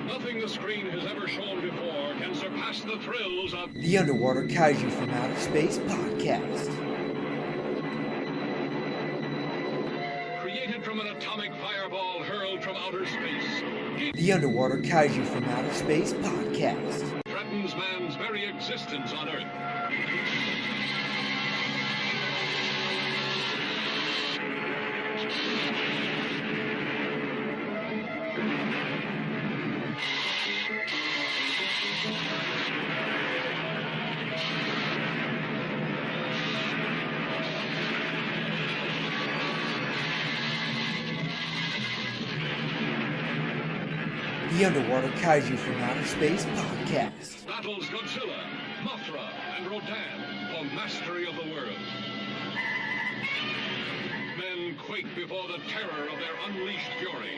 Nothing the screen has ever shown before can surpass the thrills of the Underwater Kaiju from Outer Space podcast. Created from an atomic fireball hurled from outer space, The Underwater Kaiju from Outer Space podcast. Threatens man's very existence on Earth. The Underwater Kaiju from Outer Space podcast. Battles Godzilla, Mafia, and Rodan for mastery of the world. Men quake before the terror of their unleashed fury.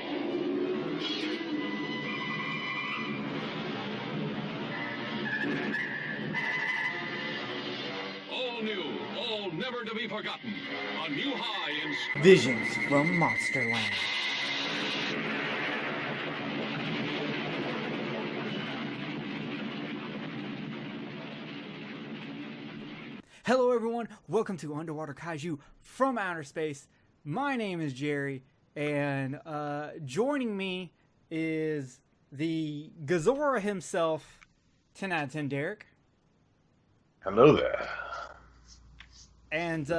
All new, all never to be forgotten. A new high in Visions from Monsterland. Hello everyone, welcome to Underwater Kaiju from Outer Space. My name is Jerry, and joining me is the Gazora himself, 10 out of 10 Derek. Hello there. And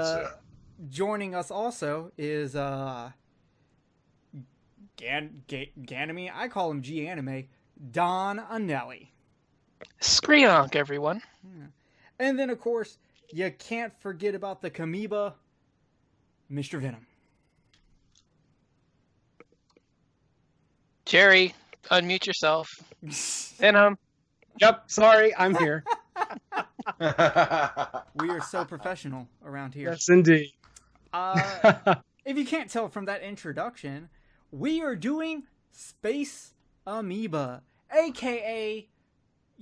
joining us also is Ganame, I call him G-Anime, Don Anelli. Screonk, everyone. And then of course, you can't forget about the Kamoeba, Mr. Venom. Jerry, unmute yourself. Venom. Yep, sorry, I'm here. We are so professional around here. Yes, indeed. If you can't tell from that introduction, we are doing Space Amoeba, aka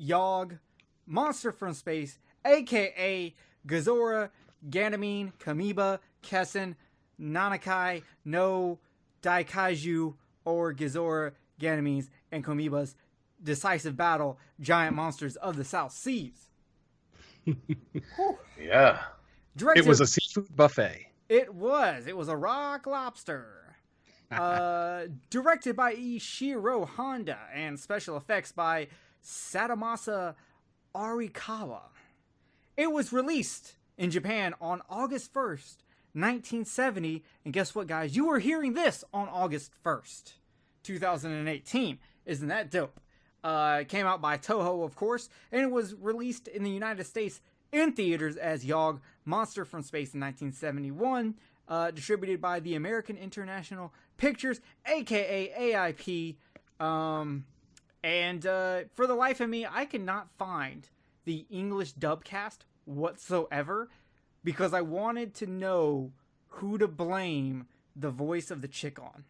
Yogg, Monster from Space, aka Gazora, Ganamine, Kamoeba, Kessen, Nanakai, no Daikaiju, or Gazora, Ganamines, and Kamoeba's decisive battle, giant monsters of the South Seas. Yeah. It was a seafood buffet. It was a rock lobster. Directed by Ishiro Honda and special effects by Satomasa Arikawa. It was released in Japan on August 1st, 1970. And guess what, guys? You were hearing this on August 1st, 2018. Isn't that dope? It came out by Toho, of course, and it was released in the United States in theaters as Yogg, Monster from Space in 1971, distributed by the American International Pictures, aka AIP. And for the life of me, I cannot find the English dub cast whatsoever because I wanted to know who to blame the voice of the chick on.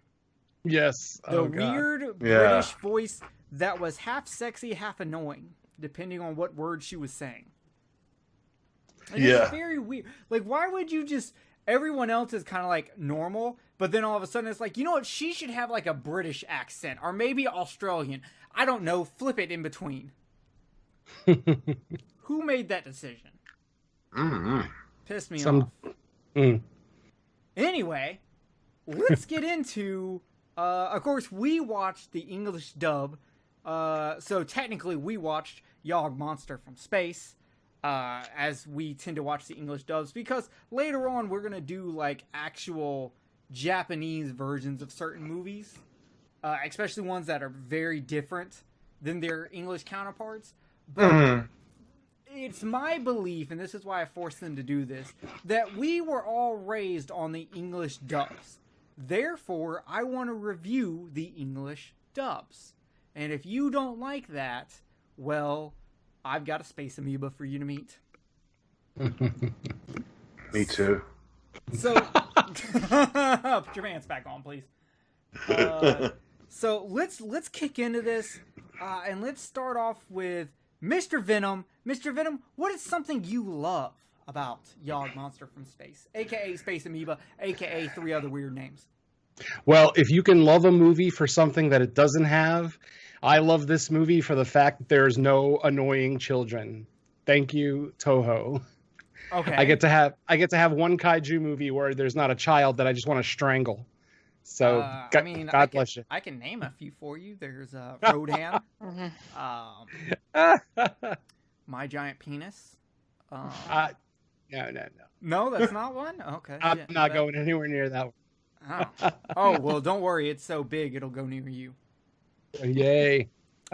Yes. The weird British voice that was half sexy, half annoying, depending on what word she was saying. And it's very weird. Like, why would you just... Everyone else is kind of like normal, but then all of a sudden it's like, you know what? She should have like a British accent or maybe Australian. I don't know. Flip it in between. Who made that decision? Pissed me off. Anyway, let's get into... of course, we watched the English dub. So technically, we watched Yogg, Monster from Space. As we tend to watch the English dubs. Because later on, we're going to do like actual Japanese versions of certain movies. Especially ones that are very different than their English counterparts. But it's my belief, and this is why I forced them to do this, that we were all raised on the English dubs. Therefore, I want to review the English dubs. And if you don't like that, well, I've got a space amoeba for you to meet. Me too. So, put your pants back on, please. So let's kick into this, and let's start off with Mr. Venom. Mr. Venom, what is something you love about Yogg, Monster from Space, aka Space Amoeba, aka 3 other weird names? Well, if you can love a movie for something that it doesn't have, I love this movie for the fact that there's no annoying children. Thank you, Toho. Okay. I get to have one kaiju movie where there's not a child that I just want to strangle. So God bless you. I can name a few for you. There's Rodan, My Giant Penis. No. No, that's not one. Okay. I'm not going anywhere near that one. Oh, well, don't worry. It's so big, it'll go near you. Yay.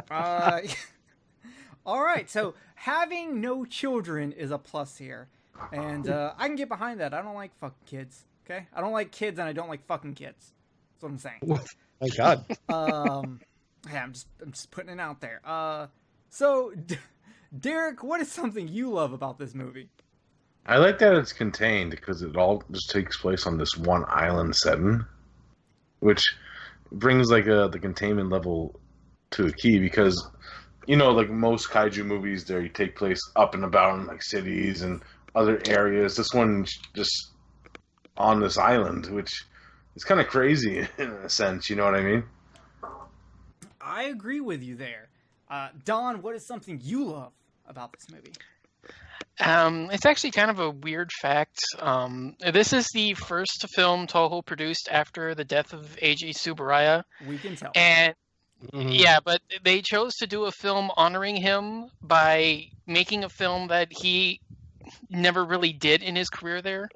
All right. So having no children is a plus here. And I can get behind that. I don't like fucking kids. Okay? I don't like kids and I don't like fucking kids. That's what I'm saying. Oh, God. Yeah, I'm just putting it out there. So, Derek, what is something you love about this movie? I like that it's contained because it all just takes place on this one island setting, which brings like the containment level to a key because, you know, like most kaiju movies, they take place up and about in like cities and other areas. This one's just on this island, which is kind of crazy in a sense. You know what I mean? I agree with you there. Don, what is something you love about this movie? It's actually kind of a weird fact. This is the first film Toho produced after the death of Eiji Tsuburaya. We can tell. And yeah, but they chose to do a film honoring him by making a film that he never really did in his career there.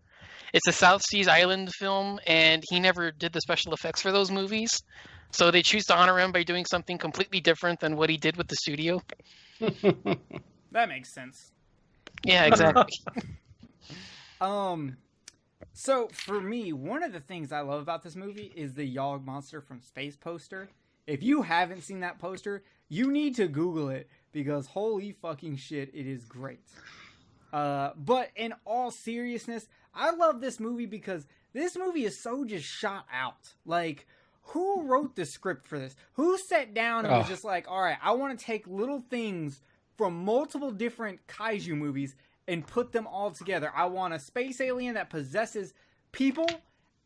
It's a South Seas Island film, and he never did the special effects for those movies. So they choose to honor him by doing something completely different than what he did with the studio. That makes sense. Yeah, exactly. So for me, one of the things I love about this movie is the Yog Monster from Space poster. If you haven't seen that poster, you need to Google it because holy fucking shit, it is great. But in all seriousness, I love this movie because this movie is so just shot out. Like, who wrote the script for this? Who sat down and was just like, all right, I want to take little things from multiple different kaiju movies and put them all together. I want a space alien that possesses people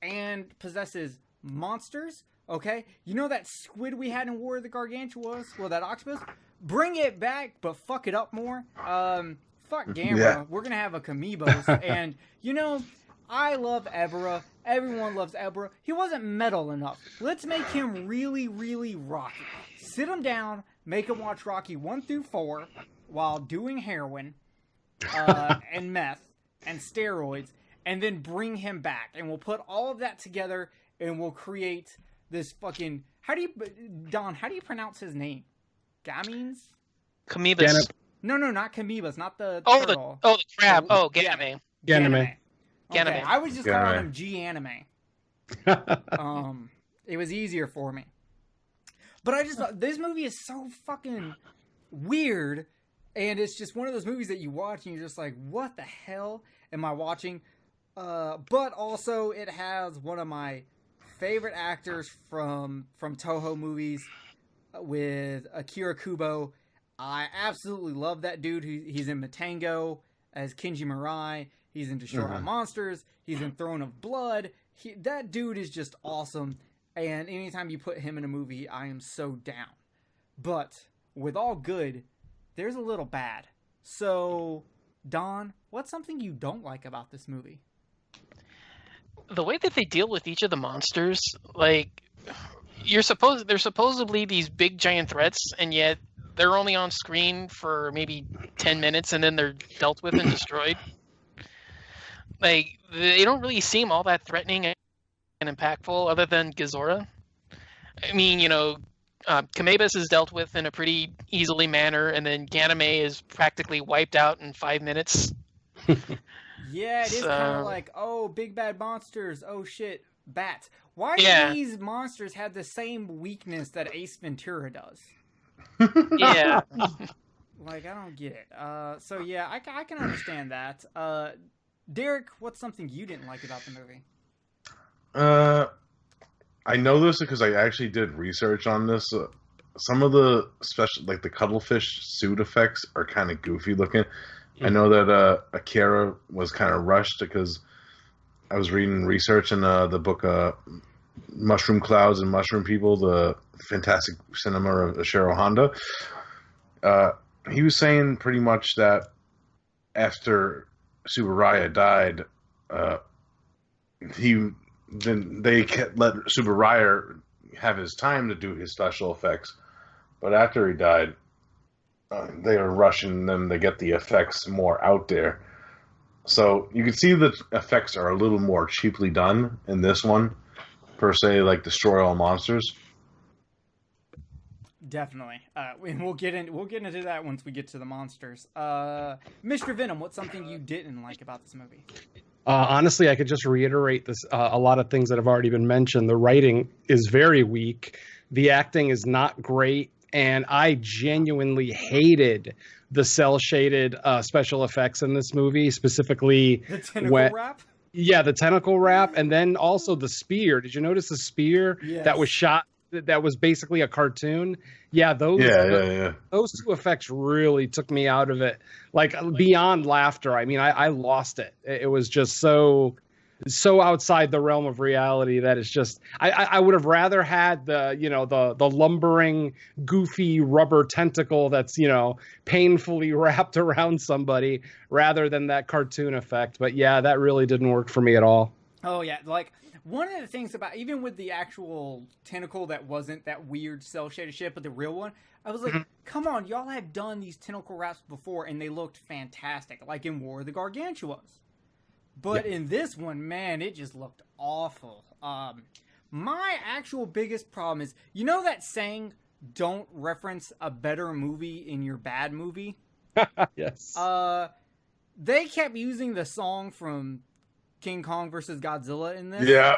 and possesses monsters, okay? You know that squid we had in War of the Gargantuas? Well, that octopus? Bring it back, but fuck it up more. Fuck Gamera. Yeah. We're gonna have a Kamibos. And, you know, I love Ebra. Everyone loves Ebra. He wasn't metal enough. Let's make him really, really Rocky. Sit him down, make him watch Rocky 1 through 4 while doing heroin and meth and steroids, and then bring him back. And we'll put all of that together and we'll create this fucking... Don, how do you pronounce his name? Gamines? Kamibas. No, not Kamibas, not the turtle. The crab. Ganame. Ganame. Ganame. Okay, I was just calling him G-Anime. It was easier for me. But I just thought, this movie is so fucking weird, and it's just one of those movies that you watch and you're just like, what the hell am I watching? But also, it has one of my favorite actors from Toho movies with Akira Kubo. I absolutely love that dude. He's in Matango as Kenji Mirai. He's in Destroy All Monsters. He's in Throne of Blood. That dude is just awesome. And anytime you put him in a movie, I am so down. But with all good, there's a little bad. So, Don, what's something you don't like about this movie? The way that they deal with each of the monsters, like, they're supposedly these big giant threats, and yet they're only on screen for maybe 10 minutes, and then they're dealt with and destroyed. Like, they don't really seem all that threatening and impactful, other than Gizora. I mean, you know, Kamebas is dealt with in a pretty easily manner, and then Ganame is practically wiped out in 5 minutes. Yeah, it is kind of like, oh, big bad monsters, oh shit, bats. Why do these monsters have the same weakness that Ace Ventura does? Yeah. Like, I don't get it. So yeah, I can understand that. Derek, what's something you didn't like about the movie? I know this because I actually did research on this. Some of the special, like the cuttlefish suit effects, are kind of goofy looking. I know that Akira was kind of rushed because I was reading research in the book Mushroom Clouds and Mushroom People, the fantastic cinema of Ishiro Honda. He was saying pretty much that after Subaraya died, they let Subaraya have his time to do his special effects, but after he died, they are rushing them to get the effects more out there. So you can see the effects are a little more cheaply done in this one, per se, like Destroy All Monsters. Definitely. We'll get into that once we get to the monsters. Mr. Venom, what's something you didn't like about this movie? Honestly, I could just reiterate this. A lot of things that have already been mentioned. The writing is very weak. The acting is not great. And I genuinely hated the cel-shaded special effects in this movie, specifically the tentacle wrap. Yeah, the tentacle wrap, and then also the spear. Did you notice the spear that was shot? That was basically a cartoon. Yeah, those two effects really took me out of it. Like beyond laughter. I mean, I lost it. It was just so outside the realm of reality that it's just. I would have rather had the lumbering, goofy rubber tentacle that's painfully wrapped around somebody rather than that cartoon effect. But yeah, that really didn't work for me at all. Oh yeah, like. One of the things about, even with the actual tentacle that wasn't that weird cel-shaded shit, but the real one, I was like, come on, y'all have done these tentacle wraps before, and they looked fantastic, like in War of the Gargantuas. But in this one, man, it just looked awful. My actual biggest problem is, you know that saying, don't reference a better movie in your bad movie? Yes. They kept using the song from King Kong versus Godzilla in this. Yeah.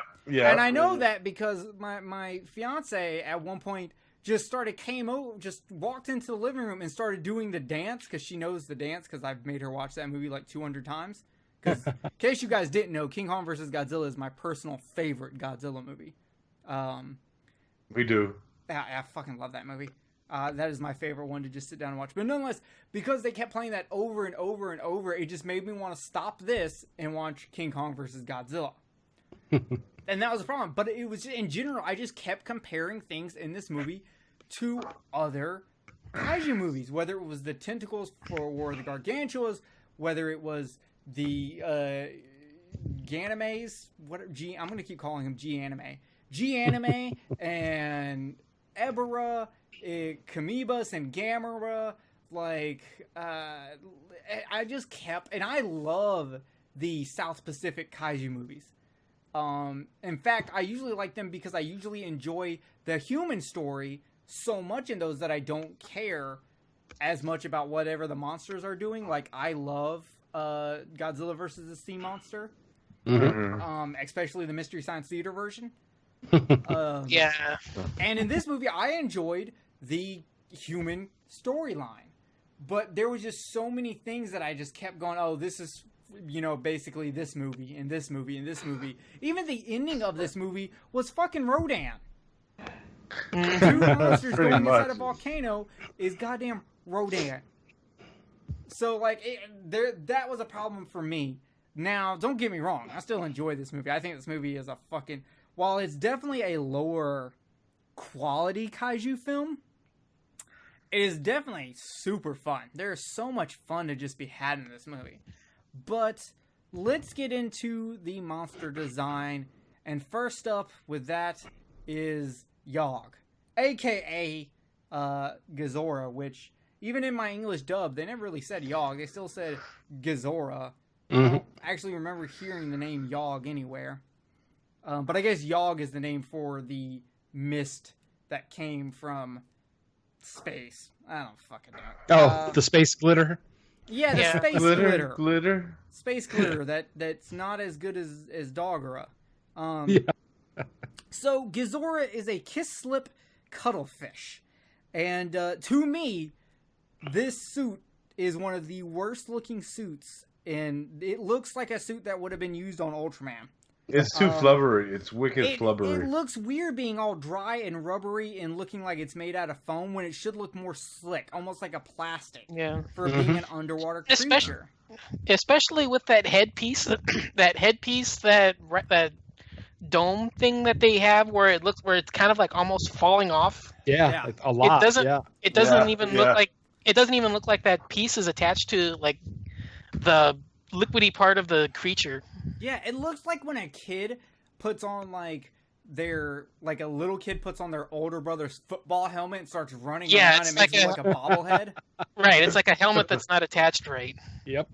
And I know that because my fiance at one point just walked into the living room and started doing the dance because she knows the dance because I've made her watch that movie like 200 times. Because in case you guys didn't know, King Kong versus Godzilla is my personal favorite Godzilla movie. We do. I fucking love that movie. That is my favorite one to just sit down and watch. But nonetheless, because they kept playing that over and over and over, it just made me want to stop this and watch King Kong versus Godzilla. And that was a problem. But it was, in general, I just kept comparing things in this movie to other kaiju movies. Whether it was the tentacles for War of the Gargantuas, whether it was the Ganimes, I'm going to keep calling him G-Anime. G-Anime and Ebera, Kamibas and Gamera, I just kept, and I love the South Pacific kaiju movies. In fact, I usually like them because I usually enjoy the human story so much in those that I don't care as much about whatever the monsters are doing. Like, I love Godzilla versus the Sea Monster, especially the Mystery Science Theater version. Yeah. And in this movie, I enjoyed the human storyline, but there was just so many things that I just kept going, oh, this is, basically this movie and this movie and this movie. Even the ending of this movie was fucking Rodan. Two monsters going inside a volcano is goddamn Rodan. So, that was a problem for me. Now, don't get me wrong, I still enjoy this movie. I think this movie is while it's definitely a lower quality kaiju film, it is definitely super fun. There's so much fun to just be had in this movie. But let's get into the monster design. And first up with that is Yog, a.k.a. Gazora, which even in my English dub, they never really said Yog. They still said Gazora. I don't actually remember hearing the name Yog anywhere. But I guess Yog is the name for the mist that came from space. I don't fucking know. Oh, the space glitter? Yeah, the space glitter. Glitter? Space glitter that's not as good as Dogora. So, Gazora is a kiss-slip cuttlefish. And to me, this suit is one of the worst-looking suits. And it looks like a suit that would have been used on Ultraman. It's too flubbery. It's wicked flubbery. It looks weird being all dry and rubbery and looking like it's made out of foam when it should look more slick, almost like a plastic. Yeah. For being an underwater creature. Especially with that headpiece, that dome thing that they have where it's kind of like almost falling off. Yeah. Like a lot. It doesn't even look like that piece is attached to like the liquidy part of the creature. Yeah, it looks like when a kid puts on a little kid puts on their older brother's football helmet and starts running around and makes it like a bobblehead. Right, it's like a helmet that's not attached right. Yep.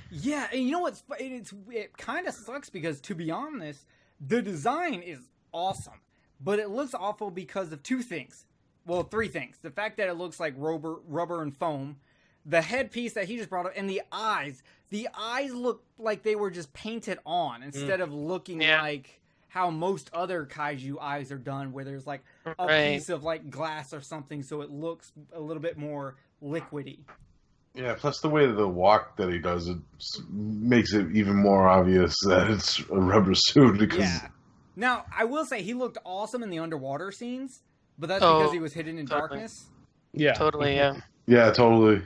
Yeah, and you know what's it kind of sucks because, to be honest, the design is awesome, but it looks awful because of two things. Well, three things. The fact that it looks like rubber and foam, the headpiece that he just brought up, and the eyes. The eyes look like they were just painted on instead of looking like how most other kaiju eyes are done, where there's like a piece of like glass or something, so it looks a little bit more liquidy. Yeah, plus the way that the walk that he does, it makes it even more obvious that it's a rubber suit. Because... Now, I will say he looked awesome in the underwater scenes, but that's because he was hidden in darkness. Yeah. Totally, yeah. Yeah, totally.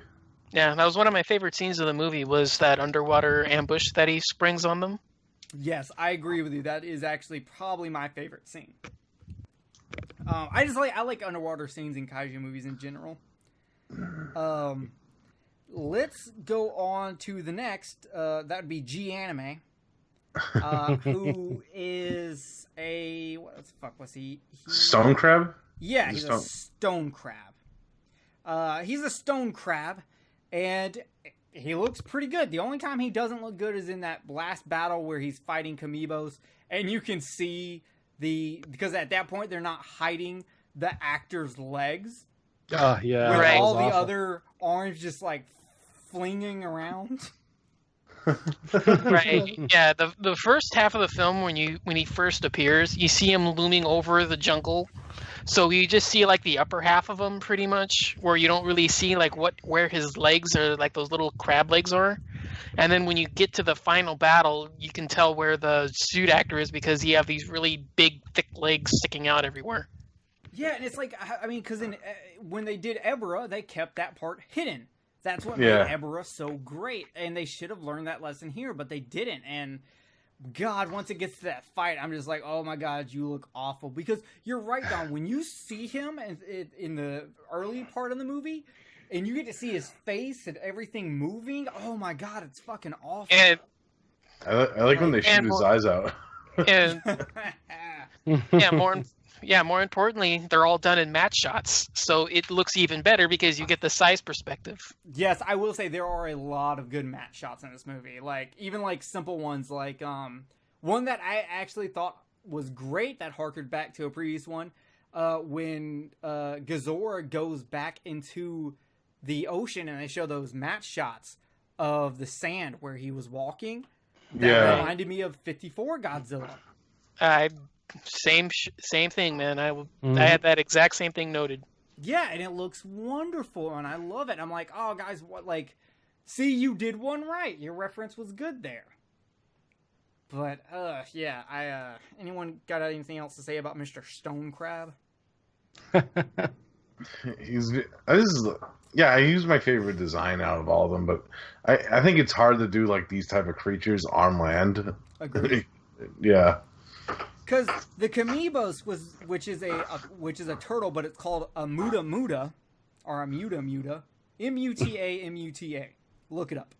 Yeah, that was one of my favorite scenes of the movie, was that underwater ambush that he springs on them. Yes, I agree with you. That is actually probably my favorite scene. I like underwater scenes in kaiju movies in general. Let's go on to the next. That would be G Anime, who is a what the fuck was he? Stone crab? Yeah, he's a stone crab. He's a stone crab, and he looks pretty good. The only time he doesn't look good is in that last battle where he's fighting Kamiibos, and you can see because at that point they're not hiding the actor's legs. Yeah, with all the other arms just like flinging around. Right. Yeah. The first half of the film, when he first appears, you see him looming over the jungle. So you just see like the upper half of him, pretty much, where you don't really see like where his legs are, like those little crab legs are. And then when you get to the final battle, you can tell where the suit actor is because he have these really big, thick legs sticking out everywhere. Yeah, and it's like, I mean, because when they did Ebra, they kept that part hidden. That's what made Ebra so great, and they should have learned that lesson here, but they didn't. And God, once it gets to that fight, I'm just like, oh my God, you look awful. Because you're right, Don, when you see him in the early part of the movie, and you get to see his face and everything moving, oh my God, it's fucking awful. And I like when they shoot his eyes out. And more importantly, they're all done in matte shots, so it looks even better because you get the size perspective. Yes, I will say there are a lot of good matte shots in this movie. Like, even like simple ones, like one that I actually thought was great that harkened back to a previous one, when Gazora goes back into the ocean and they show those matte shots of the sand where he was walking. That reminded me of 54 Godzilla. Same thing, man. I had that exact same thing noted. Yeah, and it looks wonderful, and I love it. I'm like, oh, guys, see, you did one right. Your reference was good there. But, anyone got anything else to say about Mr. Stone Crab? He's my favorite design out of all of them, but I think it's hard to do like these type of creatures on land. Agreed. Yeah. Because the Kamiibos which is a turtle, but it's called a muta, or a muta, M-U-T-A. Look it up.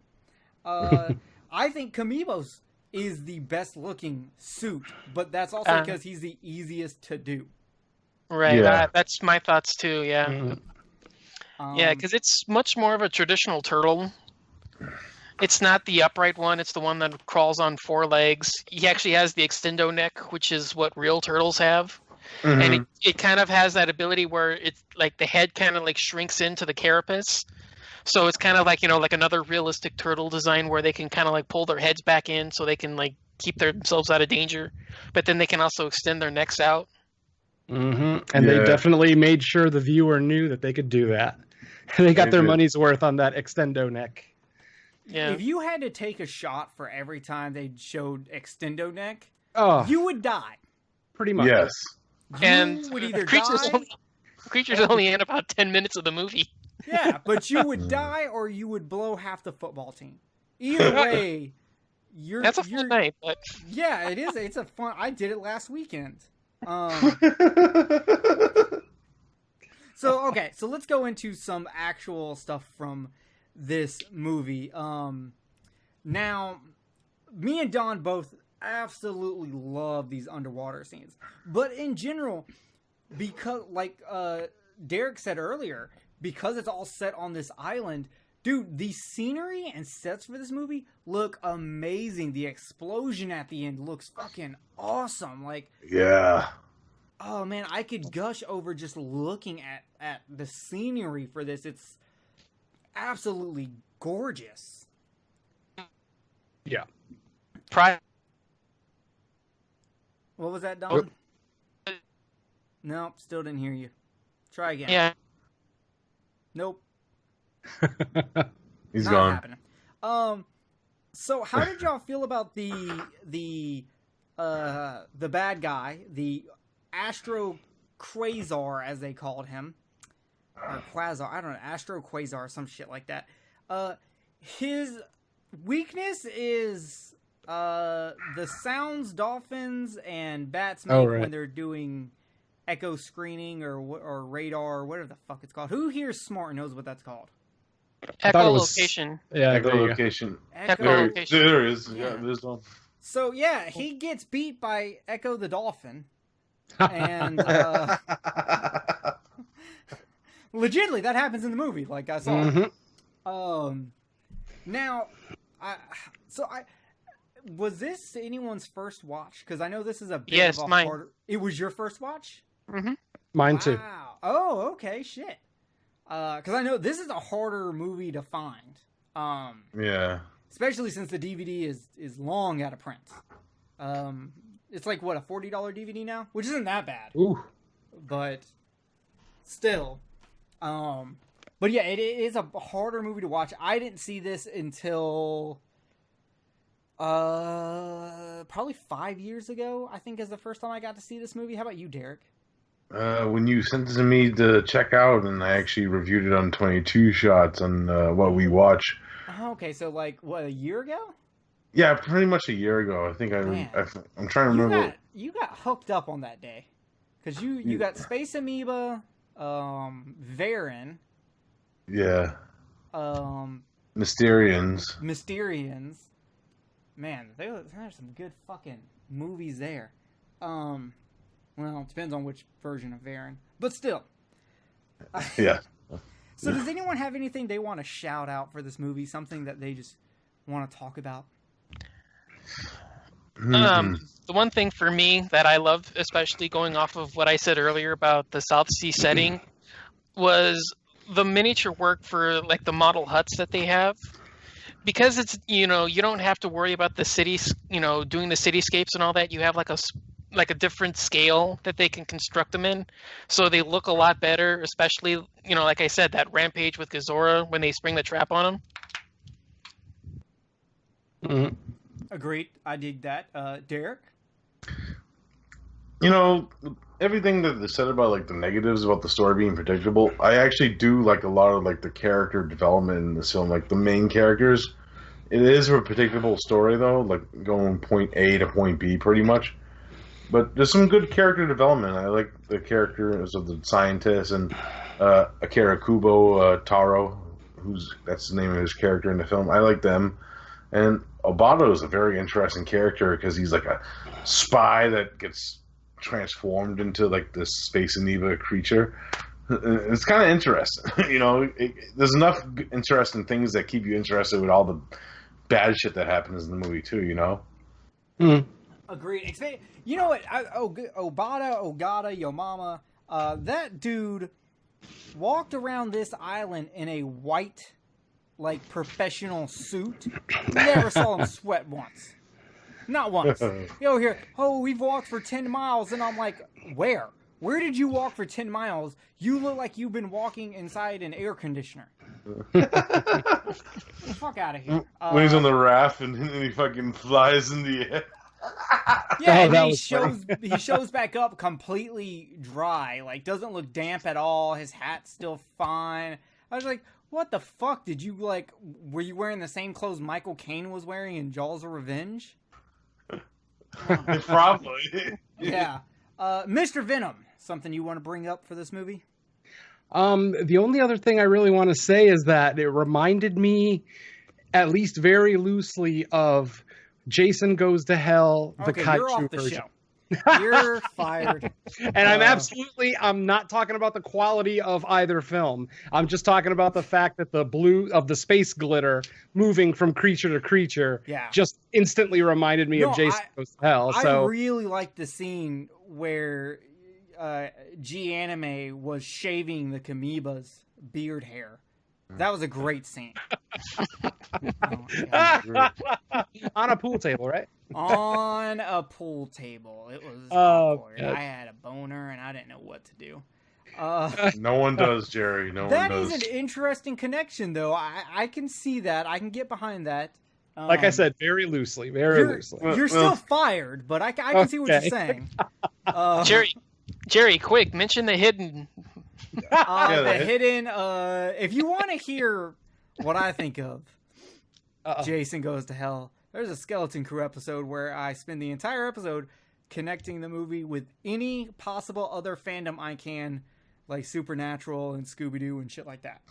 I think Kamiibos is the best looking suit, but that's also because he's the easiest to do. Right. Yeah. That's my thoughts too. Yeah. Mm-hmm. Yeah, because it's much more of a traditional turtle. It's not the upright one. It's the one that crawls on four legs. He actually has the extendo neck, which is what real turtles have. Mm-hmm. And it kind of has that ability where it's like the head kind of like shrinks into the carapace. So it's kind of like, like another realistic turtle design where they can kind of like pull their heads back in so they can like keep themselves out of danger. But then they can also extend their necks out. Mm-hmm. And they definitely made sure the viewer knew that they could do that. They got their money's worth on that extendo neck. Yeah. If you had to take a shot for every time they showed extendo neck, you would die. Pretty much. Yes. And would either creatures only in about 10 minutes of the movie. Yeah, but you would die or you would blow half the football team. Either way, That's a fun night. But... Yeah, it is. It's a fun. I did it last weekend. So let's go into some actual stuff from this movie. Now, me and Don both absolutely love these underwater scenes, but in general, because like Derek said earlier, because it's all set on this island, dude, the scenery and sets for this movie look amazing. The explosion at the end looks fucking awesome. Like, yeah. Oh man, I could gush over just looking at the scenery for this. It's absolutely gorgeous. Yeah. What was that, Don? Nope, still didn't hear you. Try again. Yeah. Nope. He's Not gone. happening. So how did y'all feel about the bad guy, the Astro Quasar, as they called him, or Quasar? I don't know, Astro Quasar, some shit like that. His weakness is the sounds dolphins and bats make when they're doing echo screening or radar or whatever the fuck it's called. Who here's smart and knows what that's called? Echolocation. Yeah, echolocation. Echolocation. There is. Yeah. Yeah, there's one. So yeah, he gets beat by Echo the dolphin, and legitimately that happens in the movie. Like I saw. Mm-hmm. Now, was this anyone's first watch? Because I know this is a bit of a mine. harder. It was your first watch? Mm-hmm. Mine too. Wow. Oh, okay, shit. Because I know this is a harder movie to find. Yeah. Especially since the DVD is long out of print. It's like, what, a $40 DVD now? Which isn't that bad. Ooh. But still. But yeah, it is a harder movie to watch. I didn't see this until probably 5 years ago, I think, is the first time I got to see this movie. How about you, Derek? When you sent it to me to check out, and I actually reviewed it on 22 Shots on What We Watch. Oh, okay, so like, what, a year ago? Yeah, pretty much a year ago. I think I'm trying to remember. You got hooked up on that day. Because you got Space Amoeba, Varen. Yeah. Mysterians. Man, there's some good fucking movies there. Well, it depends on which version of Varen. But still. Yeah. So does anyone have anything they want to shout out for this movie? Something that they just want to talk about? The one thing for me that I love, especially going off of what I said earlier about the South Sea setting, was the miniature work for like the model huts that they have. Because it's, you don't have to worry about the cities, doing the cityscapes and all that. You have like a different scale that they can construct them in, so they look a lot better. Especially, like I said, that rampage with Gazora when they spring the trap on him. Mm-hmm. Agreed. I dig that. Derek? Everything that they said about like the negatives about the story being predictable, I actually do like a lot of like the character development in this film. Like the main characters, it is a predictable story though, like going point A to point B pretty much. But there's some good character development. I like the characters of the scientist and Akira Kubo Taro, that's the name of his character in the film. I like them. And Obata is a very interesting character because he's like a spy that gets transformed into like this space amoeba creature. It's kind of interesting. There's enough interesting things that keep you interested with all the bad shit that happens in the movie too, Agreed. You know what? Ogata, Yo Mama, that dude walked around this island in a white, like, professional suit. Never saw him sweat once. Not once. We've walked for 10 miles, and I'm like, where? Where did you walk for 10 miles? You look like you've been walking inside an air conditioner. Get the fuck out of here. When he's on the raft and he fucking flies in the air. Yeah, and he shows back up completely dry, like doesn't look damp at all. His hat's still fine. I was like, what the fuck? Did you, like, were you wearing the same clothes Michael Caine was wearing in Jaws of Revenge? Probably. Yeah. Mr. Venom, something you want to bring up for this movie? The only other thing I really want to say is that it reminded me, at least very loosely, of Jason Goes to Hell, the Okay, Kaiju you're off the version. show. You're fired. And I'm not talking about the quality of either film. I'm just talking about the fact that the blue of the space glitter moving from creature to creature just instantly reminded me of Jason Goes to Hell. So I really like the scene where G-Anime was shaving the Kamiba's beard hair. That was a great scene. On a pool table, right? On a pool table. It was awkward. God. I had a boner and I didn't know what to do. No one does, Jerry. No one does. That is an interesting connection, though. I can see that. I can get behind that. Like I said, very loosely. You're still fired, but I can see what you're saying. Jerry, quick, mention the hidden. Hidden. If you want to hear what I think of Jason Goes to Hell, there's a Skeleton Crew episode where I spend the entire episode connecting the movie with any possible other fandom I can, like Supernatural and Scooby-Doo and shit like that.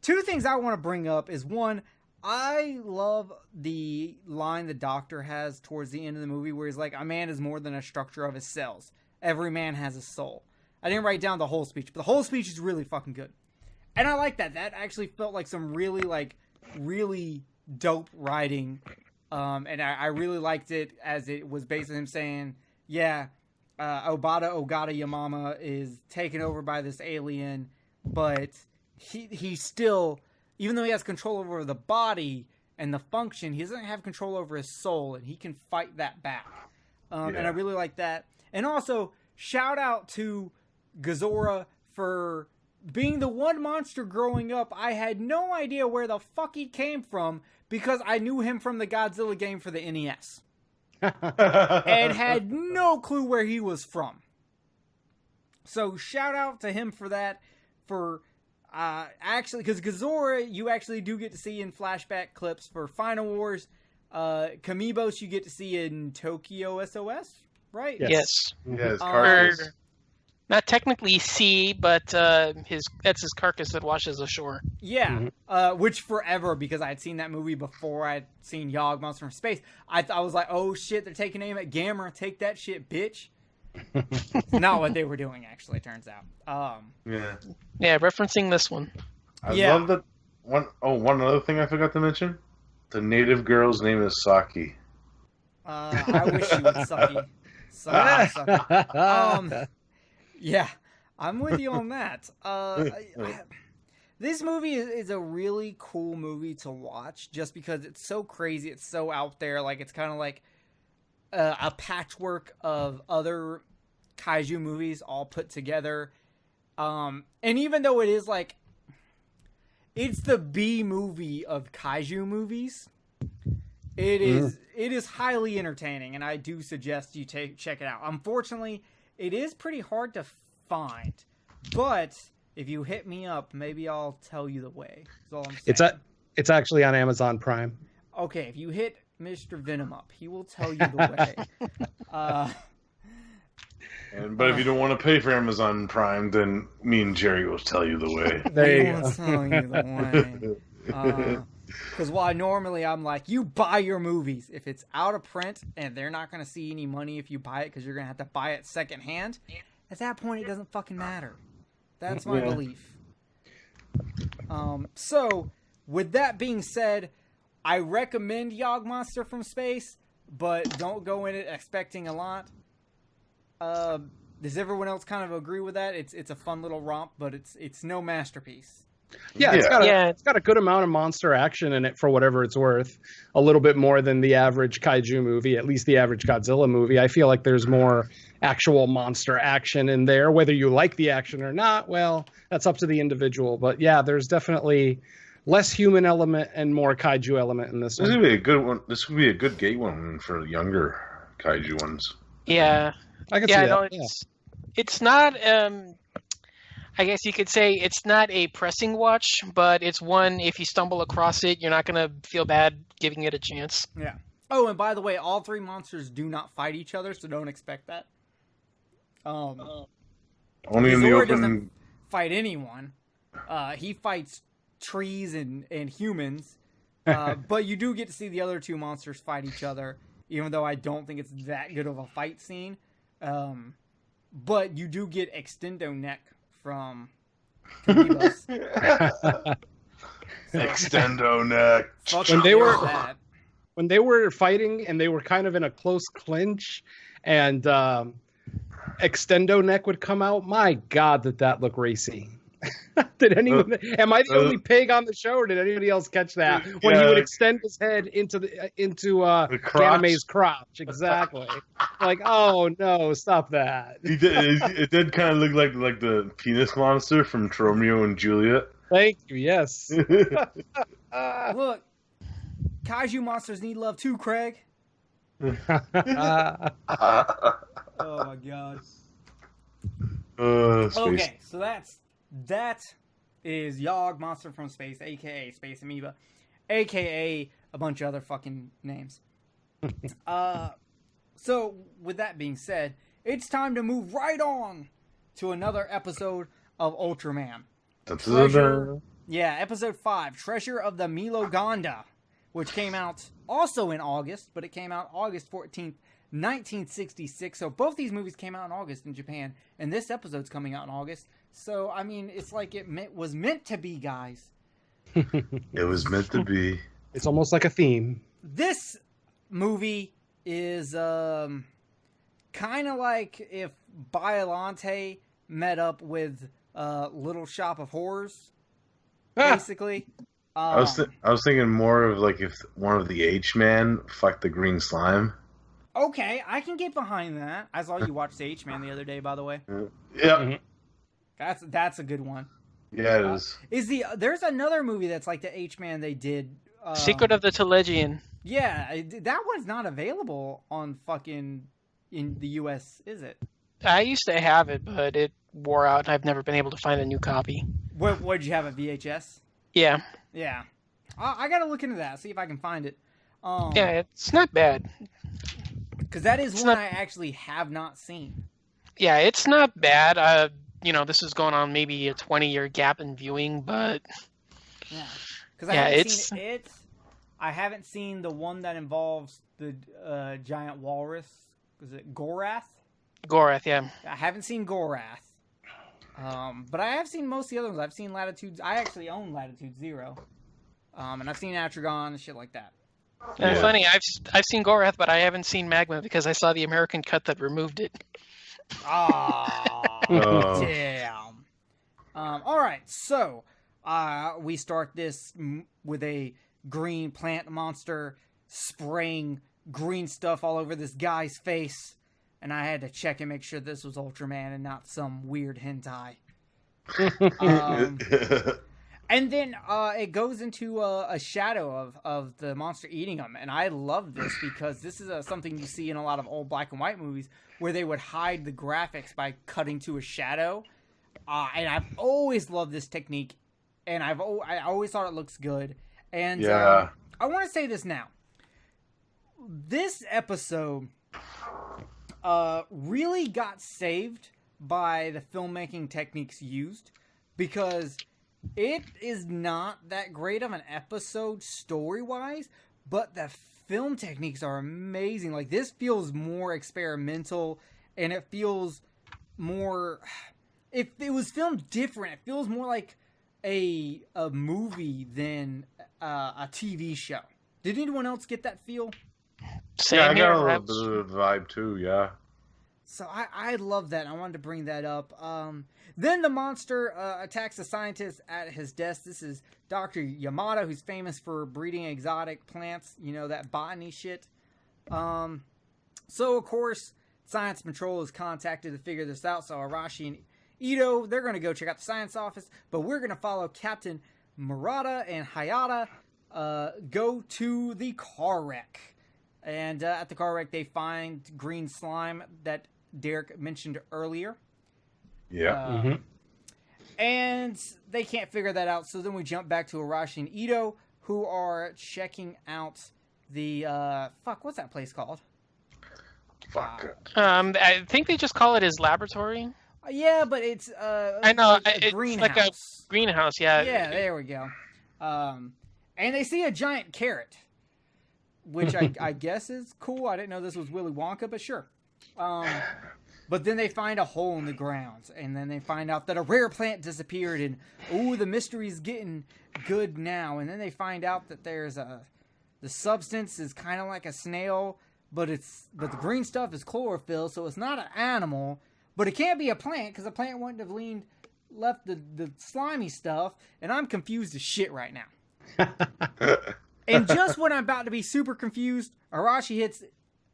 Two things I want to bring up is, one, I love the line the Doctor has towards the end of the movie where he's like, a man is more than a structure of his cells. Every man has a soul. I didn't write down the whole speech, but the whole speech is really fucking good. And I like that. That actually felt like some really dope writing. And I really liked it as it was based on him saying, Ogata Yamama is taken over by this alien, but he still, even though he has control over the body and the function, he doesn't have control over his soul, and he can fight that back. And I really like that. And also, shout out to Gazora for being the one monster growing up I had no idea where the fuck he came from, because I knew him from the Godzilla game for the NES. And had no clue where he was from. So shout out to him for that. For actually, because Gazora you actually do get to see in flashback clips for Final Wars. Kamibos you get to see in Tokyo SOS, right? Yes. Yes, Cortes. Not technically sea, but that's his carcass that washes ashore. Yeah, which forever, because I had seen that movie before I'd seen Yog Monster from Space. I was like, oh shit, they're taking aim at Gamera. Take that shit, bitch. Not what they were doing, actually, turns out. Yeah, referencing this one. I love that one. Oh, one other thing I forgot to mention. The native girl's name is Saki. I wish she would sucky. Sucky. Yeah, I'm with you on that. This movie is a really cool movie to watch just because it's so crazy. It's so out there. Like, it's kind of like a patchwork of other kaiju movies all put together. And even though it is like, it's the B movie of kaiju movies, it is highly entertaining, and I do suggest you check it out. Unfortunately, it is pretty hard to find, but if you hit me up, maybe I'll tell you the way. That's all I'm saying. It's actually on Amazon Prime. Okay, if you hit Mr. Venom up, he will tell you the way. But if you don't want to pay for Amazon Prime, then me and Jerry will tell you the way. There you go. Tell you the way. Because while normally I'm like, you buy your movies. If it's out of print and they're not going to see any money if you buy it because you're going to have to buy it secondhand, at that point it doesn't fucking matter. That's my belief. So, with that being said, I recommend Yog Monster from Space, but don't go in it expecting a lot. Does everyone else kind of agree with that? It's a fun little romp, but it's no masterpiece. Yeah, it's got a good amount of monster action in it for whatever it's worth. A little bit more than the average kaiju movie, at least the average Godzilla movie. I feel like there's more actual monster action in there. Whether you like the action or not, well, that's up to the individual. But yeah, there's definitely less human element and more kaiju element in this one. This would be a good one. This would be a good gate one for younger kaiju ones. Yeah. I can see that. It's not I guess you could say it's not a pressing watch, but it's one, if you stumble across it, you're not going to feel bad giving it a chance. Yeah. Oh, and by the way, all three monsters do not fight each other, so don't expect that. Only in the Zord open. doesn't fight anyone. He fights trees and humans. But you do get to see the other two monsters fight each other, even though I don't think it's that good of a fight scene. But you do get Extendo Neck from Cubebus. Extendo Neck. When they were fighting and they were kind of in a close clinch, and Extendo Neck would come out, my God, that looked racy. Did anyone? Am I the only pig on the show, or did anybody else catch that? When he would extend his head into Ganymede's crotch, exactly. Like, oh no, stop that! It did kind of look like the penis monster from Romeo and Juliet. Thank you. Yes. Look, kaiju monsters need love too, Craig. Oh my God. Okay, so that is Yogg Monster from Space, aka Space Amoeba, aka a bunch of other fucking names. So with that being said, it's time to move right on to another episode of Ultraman. Episode 5, Treasure of the Miloganda, which came out also in August, but it came out August 14th, 1966. So both these movies came out in August in Japan, and this episode's coming out in August. So, I mean, it's like it was meant to be, guys. It was meant to be. It's almost like a theme. This movie is kind of like if Biollante met up with Little Shop of Horrors, basically. I was thinking more of like if one of the H-Man fucked the green slime. Okay, I can get behind that. I saw you watch the H-Man the other day, by the way. Yeah. Mm-hmm. That's a good one. Yeah, it is. There's another movie that's like the H-Man they did. Secret of the Telegian. Yeah, that one's not available on fucking in the U.S., is it? I used to have it, but it wore out, and I've never been able to find a new copy. What did you have, a VHS? Yeah. Yeah. I gotta look into that, see if I can find it. Yeah, it's not bad. Because that is one I actually have not seen. Yeah, it's not bad. This is going on maybe a 20-year gap in viewing, but... Yeah. Because I haven't seen it. I haven't seen the one that involves the giant walrus. Was it Gorath? Gorath, yeah. I haven't seen Gorath. But I have seen most of the other ones. I've seen Latitude... I actually own Latitude Zero. And I've seen Atragon and shit like that. And funny, I've seen Gorath, but I haven't seen Magma because I saw the American cut that removed it. Oh, damn. All right, so we start this with a green plant monster spraying green stuff all over this guy's face, and I had to check and make sure this was Ultraman and not some weird hentai. And then it goes into a shadow of the monster eating them. And I love this because this is something you see in a lot of old black and white movies where they would hide the graphics by cutting to a shadow. And I've always loved this technique. And I always thought it looks good. And I want to say this now. This episode really got saved by the filmmaking techniques used because... It is not that great of an episode story-wise, but the film techniques are amazing. Like, this feels more experimental, and it feels more... If it was filmed different, it feels more like a movie than a TV show. Did anyone else get that feel? Same I got a little bit of the vibe, too, yeah. So I love that. I wanted to bring that up. Then the monster attacks the scientist at his desk. This is Dr. Yamada, who's famous for breeding exotic plants. You know, that botany shit. So, of course, Science Patrol is contacted to figure this out. So Arashi and Ito, they're going to go check out the science office. But we're going to follow Captain Murata and Hayata go to the car wreck. And at the car wreck, they find green slime that Derek mentioned earlier. Yeah. And they can't figure that out, so then we jump back to Arashi and Ito, who are checking out the, what's that place called? I think they just call it his laboratory. Yeah, but it's, I know, it's greenhouse. like a greenhouse, yeah. Yeah, there we go. And they see a giant carrot, which I guess is cool. I didn't know this was Willy Wonka, but sure. But then they find a hole in the ground, and then they find out that a rare plant disappeared, and the mystery's getting good now. And then they find out that the substance is kind of like a snail, but the green stuff is chlorophyll, so it's not an animal, but it can't be a plant because the plant wouldn't have left the slimy stuff, and I'm confused as shit right now. And just when I'm about to be super confused, Arashi hits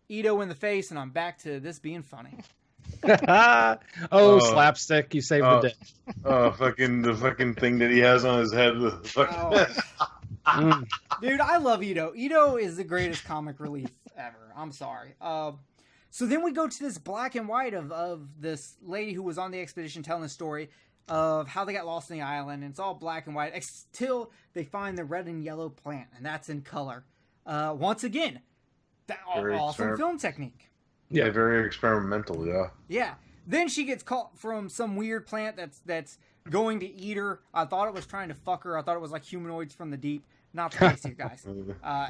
Ito in the face, and I'm back to this being funny. Slapstick! You saved the day. The fucking thing that he has on his head. Dude, I love Ito. Ito is the greatest comic relief ever. I'm sorry. So then we go to this black and white of this lady who was on the expedition telling the story of how they got lost on the island. And it's all black and white until they find the red and yellow plant, and that's in color. Once again, that awesome film technique. Yeah, very experimental, yeah. Yeah. Then she gets caught from some weird plant that's going to eat her. I thought it was trying to fuck her. I thought it was like humanoids from the deep. Not the case here, guys.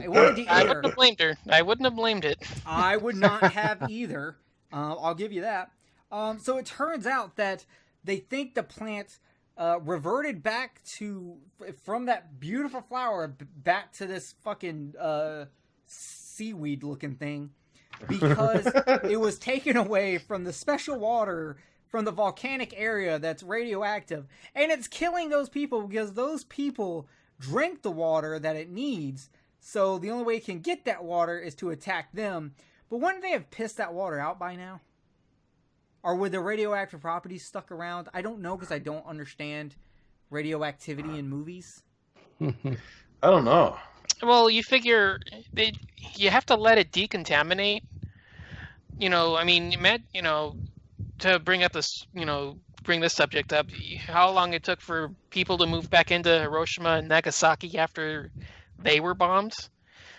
It wanted to eat her. I wouldn't have blamed her. I wouldn't have blamed it. I would not have either. I'll give you that. So it turns out that they think the plant reverted back from that beautiful flower back to this fucking seaweed-looking thing. Because it was taken away from the special water from the volcanic area that's radioactive. And it's killing those people because those people drink the water that it needs. So the only way it can get that water is to attack them. But wouldn't they have pissed that water out by now? Or would the radioactive properties stuck around? I don't know because I don't understand radioactivity in movies. I don't know. Well, you figure you have to let it decontaminate. To bring up this, bring this subject up, how long it took for people to move back into Hiroshima and Nagasaki after they were bombed.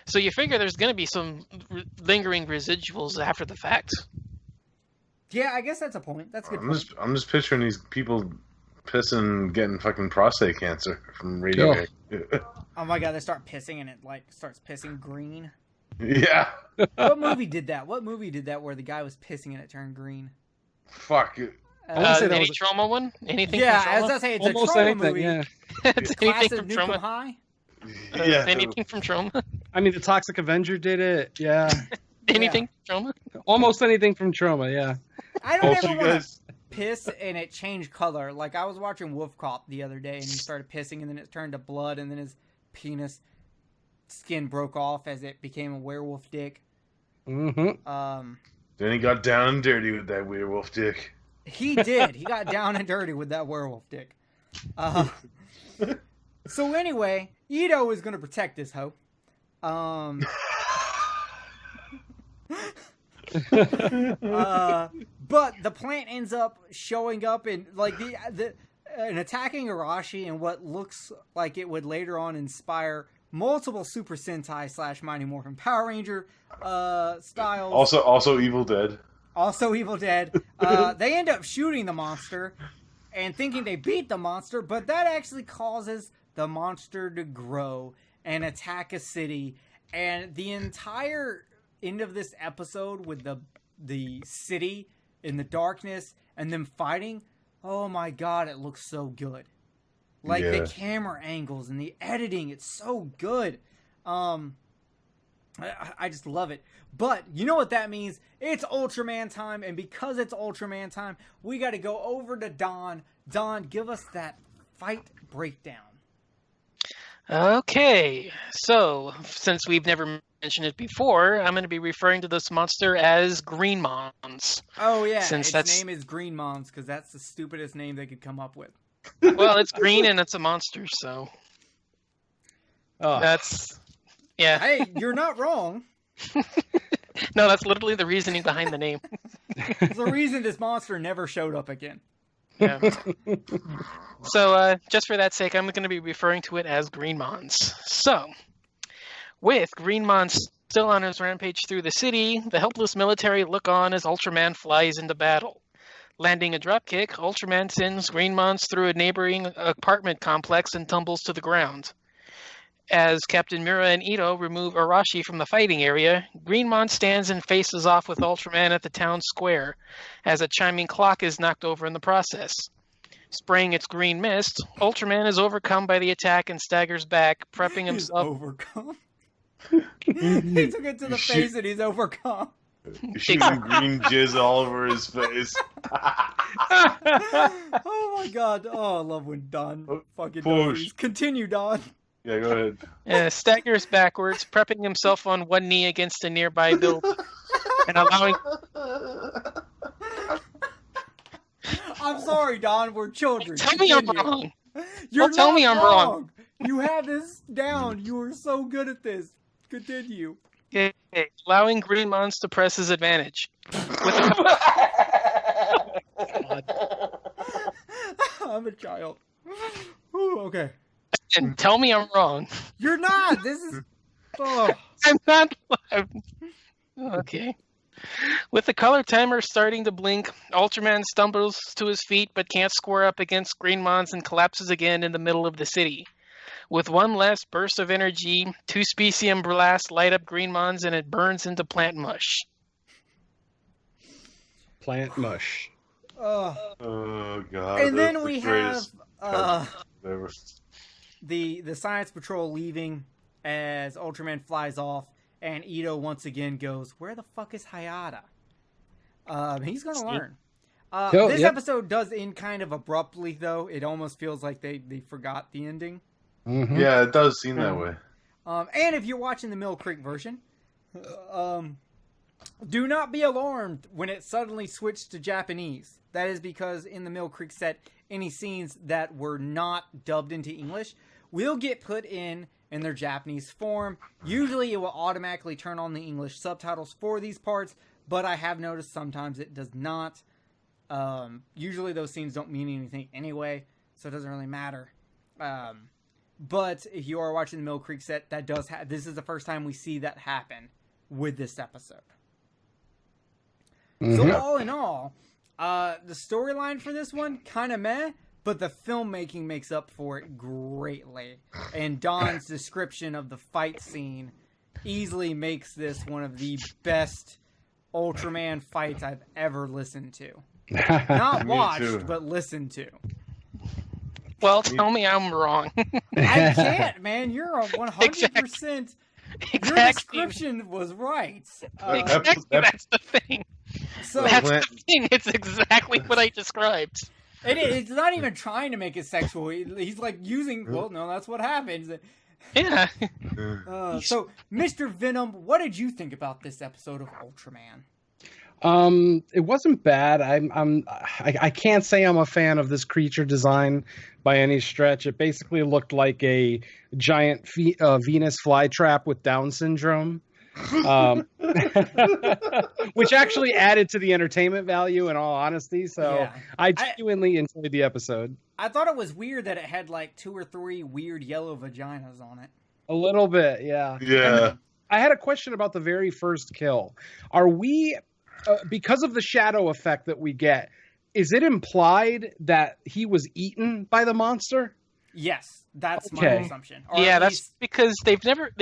So you figure there's going to be some lingering residuals after the fact. Yeah, I guess that's a point. That's a good point. I'm just picturing these people pissing, getting fucking prostate cancer from radio. Oh my god, they start pissing and it starts pissing green. Yeah. What movie did that? What movie did that where the guy was pissing and it turned green? Fuck it. Any trauma one? Anything? Yeah, from trauma? as I say, it's almost a trauma anything, movie. Yeah. It's anything from Nukem trauma. High. Yeah. Anything from trauma? I mean, the Toxic Avenger did it. Yeah. Anything from trauma? Almost anything from trauma. Yeah. I don't ever want to piss and it changed color. Like I was watching Wolf Cop the other day and he started pissing and then it turned to blood and then his penis skin broke off as it became a werewolf dick. Mm-hmm. Then he got down and dirty with that werewolf dick. He did. He got down and dirty with that werewolf dick. So anyway, Ito is going to protect this hoe. But the plant ends up showing up and and attacking Arashi in what looks like it would later on inspire multiple Super Sentai / Mighty Morphin Power Ranger styles. Also Evil Dead. Also Evil Dead. They end up shooting the monster and thinking they beat the monster, but that actually causes the monster to grow and attack a city. And the entire end of this episode with the city in the darkness and them fighting, oh my god, it looks so good. Like the camera angles and the editing, it's so good. I just love it. But you know what that means? It's Ultraman time, and because it's Ultraman time, we got to go over to Don. Don, give us that fight breakdown. Okay, so since we've never mentioned it before, I'm going to be referring to this monster as Green Mons. Oh yeah, its name is Green Mons because that's the stupidest name they could come up with. Well, it's green and it's a monster, so that's yeah. Hey, you're not wrong. No, that's literally the reasoning behind the name. It's the reason this monster never showed up again. Yeah. So, just for that sake, I'm going to be referring to it as Green Mons. So, with Green Mons still on his rampage through the city, the helpless military look on as Ultraman flies into battle. Landing a dropkick, Ultraman sends Green Mons through a neighboring apartment complex and tumbles to the ground. As Captain Mira and Ito remove Arashi from the fighting area, Greenmon stands and faces off with Ultraman at the town square, as a chiming clock is knocked over in the process. Spraying its green mist, Ultraman is overcome by the attack and staggers back, prepping himself... Overcome? He took it to the face and he's overcome. Shooting green jizz all over his face. Oh my god. Oh, I love when Don fucking does these. Continue, Don. Yeah, go ahead. Staggers backwards, prepping himself on one knee against a nearby building, and allowing... I'm sorry, Don. We're children. Tell me I'm wrong. You're tell me I'm wrong. You have this down. You are so good at this. Continue. Okay. Allowing Greenmons to press his advantage. I'm a child. Ooh, okay. And tell me I'm wrong. You're not. This is... Oh. I'm not... Okay. With the color timer starting to blink, Ultraman stumbles to his feet but can't square up against Greenmons and collapses again in the middle of the city. With one last burst of energy, two specium blasts light up Greenmons and it burns into plant mush. Plant mush. Oh, God. And then we have the Science Patrol leaving as Ultraman flies off, and Ito once again goes, "Where the fuck is Hayata?" He's gonna learn. This episode does end kind of abruptly, though. It almost feels like they forgot the ending. Mm-hmm. Yeah, it does seem that way. And if you're watching the Mill Creek version, do not be alarmed when it suddenly switched to Japanese. That is because in the Mill Creek set, any scenes that were not dubbed into English will get put in their Japanese form. Usually it will automatically turn on the English subtitles for these parts, but I have noticed sometimes it does not. Usually those scenes don't mean anything anyway, so it doesn't really matter. But if you are watching the Mill Creek set, that does this is the first time we see that happen with this episode. Mm-hmm. So all in all, the storyline for this one, kind of meh, but the filmmaking makes up for it greatly. And Don's description of the fight scene easily makes this one of the best Ultraman fights I've ever listened to. Not watched, but listened to. Well, tell me I'm wrong. I can't, man. You're a 100%. Exactly. Your description was right. Exactly, that's the thing. So that's the thing. It's exactly what I described. It's not even trying to make it sexual. He's like using. Well, no, that's what happens. Yeah. So, Mr. Venom, what did you think about this episode of Ultraman? It wasn't bad. I can't say I'm a fan of this creature design by any stretch. It basically looked like a giant Venus flytrap with Down syndrome. Which actually added to the entertainment value, in all honesty. So yeah. I genuinely enjoyed the episode. I thought it was weird that it had like 2 or 3 weird yellow vaginas on it. A little bit, yeah. Yeah. I had a question about the very first kill. Are we, because of the shadow effect that we get, is it implied that he was eaten by the monster? Yes, that's my assumption. Or yeah, that's because they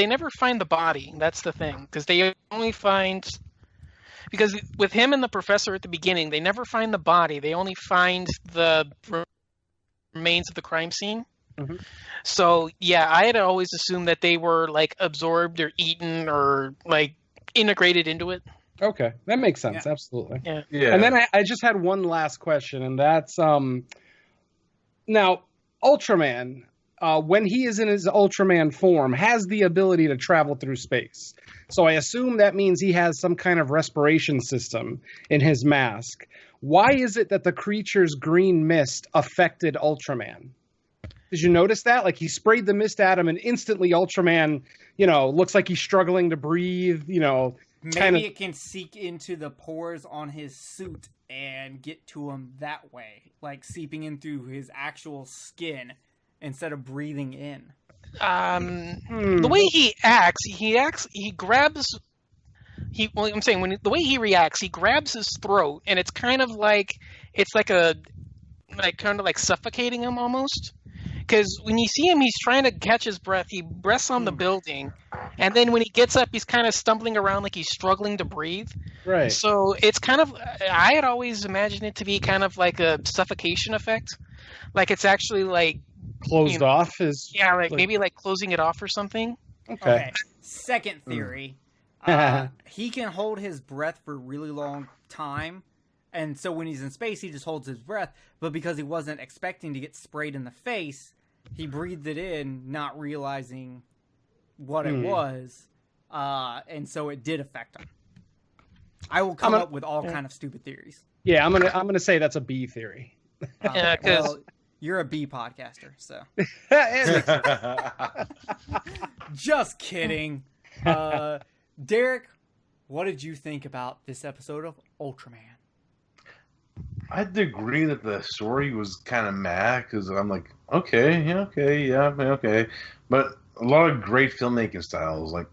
never find the body. That's the thing, because they only find, because with him and the professor at the beginning, they never find the body. They only find the remains of the crime scene. Mm-hmm. So yeah, I had always assumed that they were like absorbed or eaten or like integrated into it. Okay, that makes sense. Yeah. Absolutely. Yeah. And then I just had one last question, and that's now. Ultraman, when he is in his Ultraman form, has the ability to travel through space. So I assume that means he has some kind of respiration system in his mask. Why is it that the creature's green mist affected Ultraman? Did you notice that? Like, he sprayed the mist at him, and instantly Ultraman, looks like he's struggling to breathe, maybe it can seep into the pores on his suit and get to him that way, like seeping in through his actual skin instead of breathing in. The way he grabs. I'm saying the way he reacts, he grabs his throat, and it's kind of like suffocating him almost. Because when you see him, he's trying to catch his breath. He rests on the building, and then when he gets up, he's kind of stumbling around like he's struggling to breathe. Right. So it's kind of, I had always imagined it to be kind of like a suffocation effect, like it's actually like closed off his. Yeah, like maybe like closing it off or something. Okay. Second theory. He can hold his breath for a really long time, and so when he's in space, he just holds his breath. But because he wasn't expecting to get sprayed in the face, he breathed it in, not realizing what it was, and so it did affect him. I will come up with all kind of stupid theories. Yeah, I'm gonna say that's a B theory. Yeah, because well, you're a B podcaster, so. Just kidding. Derek, what did you think about this episode of Ultraman? I had to agree that the story was kind of meh, because I'm like, okay. But a lot of great filmmaking styles, like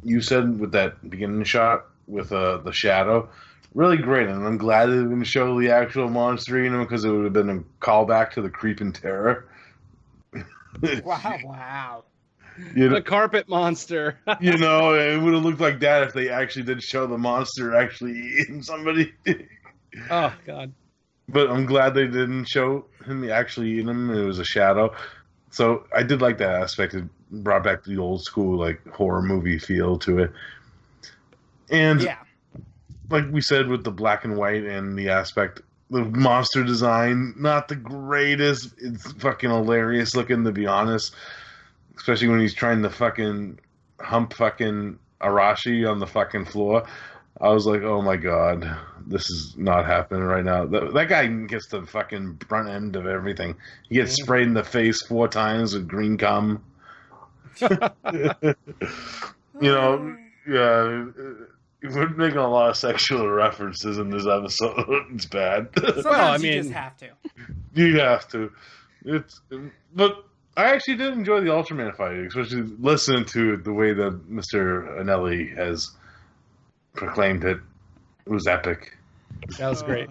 you said with that beginning shot with the shadow, really great. And I'm glad they didn't show the actual monster, because it would have been a callback to the Creeping Terror. Wow. The carpet monster. It would have looked like that if they actually did show the monster actually eating somebody. Oh, God. But I'm glad they didn't show him actually eating him. It was a shadow. So I did like that aspect. It brought back the old school, like, horror movie feel to it. And, like we said, with the black and white and the aspect, the monster design, not the greatest. It's fucking hilarious looking, to be honest. Especially when he's trying to fucking hump fucking Arashi on the fucking floor. I was like, oh my god, this is not happening right now. That guy gets the fucking front end of everything. He gets sprayed in the face 4 times with green cum. We're making a lot of sexual references in this episode. It's bad. Sometimes you just have to. You have to. But I actually did enjoy the Ultraman fight, especially listening to the way that Mr. Anelli has proclaimed it. It was epic. That was great.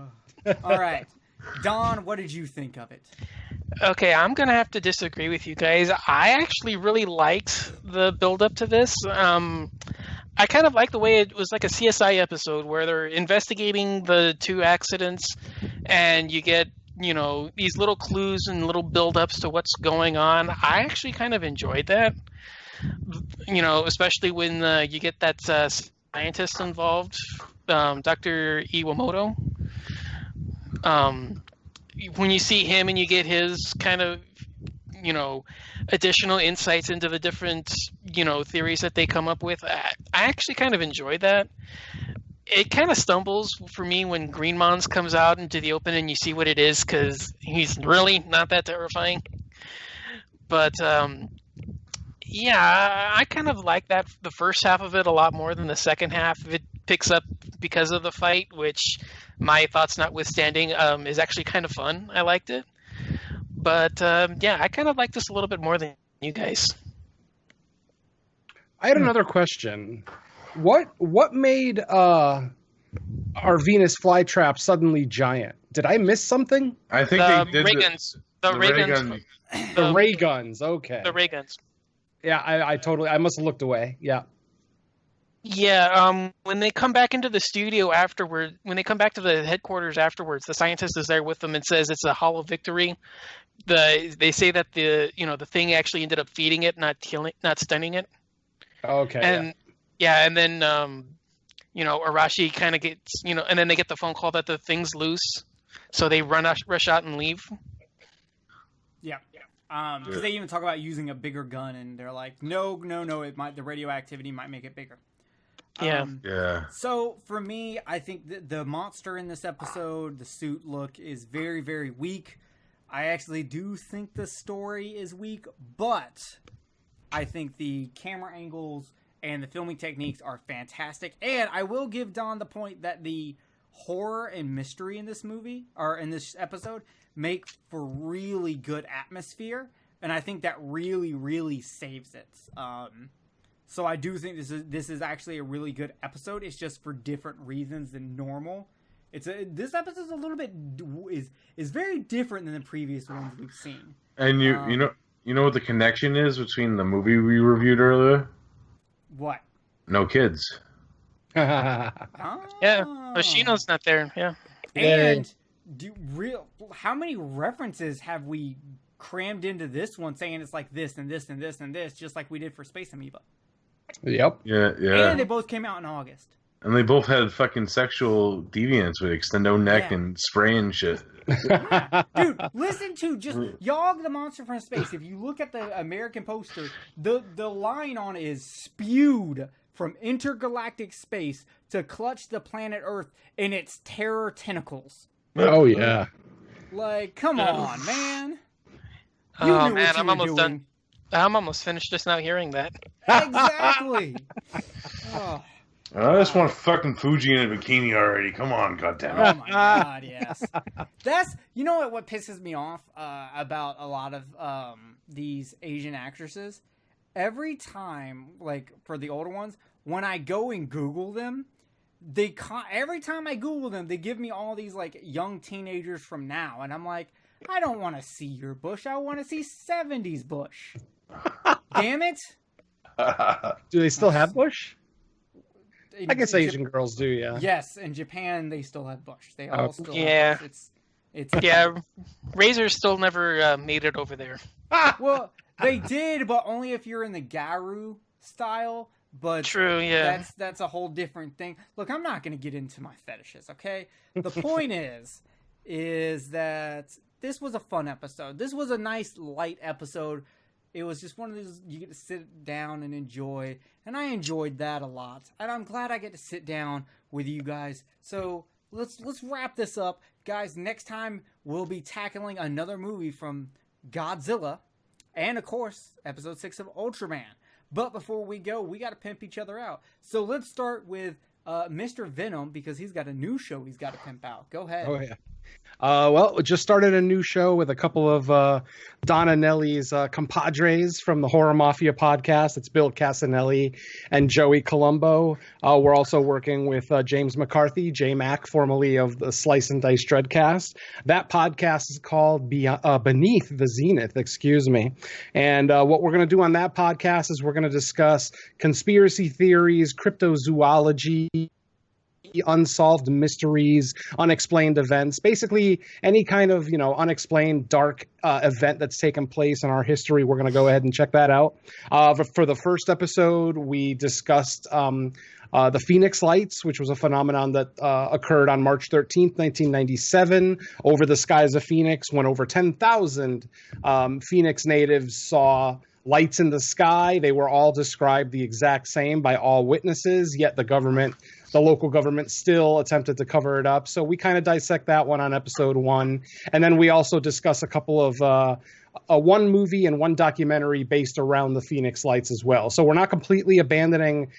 All right. Don, what did you think of it? Okay, I'm going to have to disagree with you guys. I actually really liked the build-up to this. I kind of like the way it was like a CSI episode where they're investigating the 2 accidents, and you get, these little clues and little build-ups to what's going on. I actually kind of enjoyed that, especially when you get that scientist involved, Dr. Iwamoto. When you see him and you get his kind of, additional insights into the different, theories that they come up with, I actually kind of enjoyed that. It kind of stumbles for me when Green Mons comes out into the open and you see what it is, because he's really not that terrifying. But, I kind of like that, the first half of it a lot more than the second half. It picks up because of the fight, which, my thoughts notwithstanding, is actually kind of fun. I liked it. But, I kind of like this a little bit more than you guys. I had another question. What made our Venus flytrap suddenly giant? Did I miss something? I think the they did ray guns. The ray guns. The ray guns. Okay. The ray guns. Yeah, I must have looked away. Yeah. Yeah, when they come back into the studio afterward, when they come back to the headquarters afterwards, the scientist is there with them and says it's a hollow victory. They say that the thing actually ended up feeding it, not stunning it. Okay. And and then Arashi kind of gets and then they get the phone call that the thing's loose, so they rush out and leave. Yeah. Because they even talk about using a bigger gun, and they're like, no, the radioactivity might make it bigger. Yeah. So for me, I think the monster in this episode, the suit look, is very, very weak. I actually do think the story is weak, but I think the camera angles and the filming techniques are fantastic. And I will give Don the point that the horror and mystery in this movie, or in this episode, make for really good atmosphere, and I think that really, really saves it. So I do think this is actually a really good episode. It's just for different reasons than normal. This episode is a little bit is very different than the previous ones we've seen. And you know what the connection is between the movie we reviewed earlier? What? No kids. Yeah, Hoshino's not there. Yeah, and how many references have we crammed into this one, saying it's like this and this and this and this, just like we did for Space Amoeba? Yep. Yeah. And they both came out in August. And they both had fucking sexual deviance with extendo neck and spray and shit. Yeah. Dude, listen to just Yog the Monster from Space. If you look at the American poster, the line on it is spewed from intergalactic space to clutch the planet Earth in its terror tentacles. Oh, yeah. Like, come on, man. Oh, man, I'm almost done. I'm almost finished just now hearing that. Exactly. Oh. I just want fucking Fuji in a bikini already. Come on, goddammit. Oh my god, yes. That's, you know what pisses me off about a lot of these Asian actresses? Every time, like for the older ones, when I go and Google them, every time I Google them, they give me all these like young teenagers from now, and I'm like, I don't want to see your bush. I want to see 70s bush. Damn it. Do they still have bush? I guess Asian girls do, yeah. Yes, in Japan they still have bush. They all still have bush. Yeah, Razor still never made it over there. Well, they did, but only if you're in the Garu style. But true, yeah. That's a whole different thing. Look, I'm not going to get into my fetishes, okay? The point is that this was a fun episode. This was a nice, light episode. It was just one of those you get to sit down and enjoy, and I enjoyed that a lot. And I'm glad I get to sit down with you guys. So let's wrap this up, guys. Next time we'll be tackling another movie from Godzilla, and of course, episode 6 of Ultraman. But before we go, we got to pimp each other out. So let's start with Mr. Venom, because he's got a new show he's got to pimp out. Go ahead. Oh yeah. Well, we just started a new show with a couple of Don and Nelly's compadres from the Horror Mafia podcast. It's Bill Casanelli and Joey Colombo. We're also working with James McCarthy, J-Mac, formerly of the Slice and Dice Dreadcast. That podcast is called Beneath the Zennith, And what we're going to do on that podcast is we're going to discuss conspiracy theories, cryptozoology, unsolved mysteries, unexplained events, basically any kind of, unexplained dark event that's taken place in our history. We're going to go ahead and check that out. For the first episode, we discussed the Phoenix Lights, which was a phenomenon that occurred on March 13th, 1997, over the skies of Phoenix, when over 10,000 Phoenix natives saw lights in the sky. They were all described the exact same by all witnesses, yet the local government still attempted to cover it up. So we kind of dissect that one on episode 1. And then we also discuss a couple of one movie and one documentary based around the Phoenix Lights as well. So we're not completely abandoning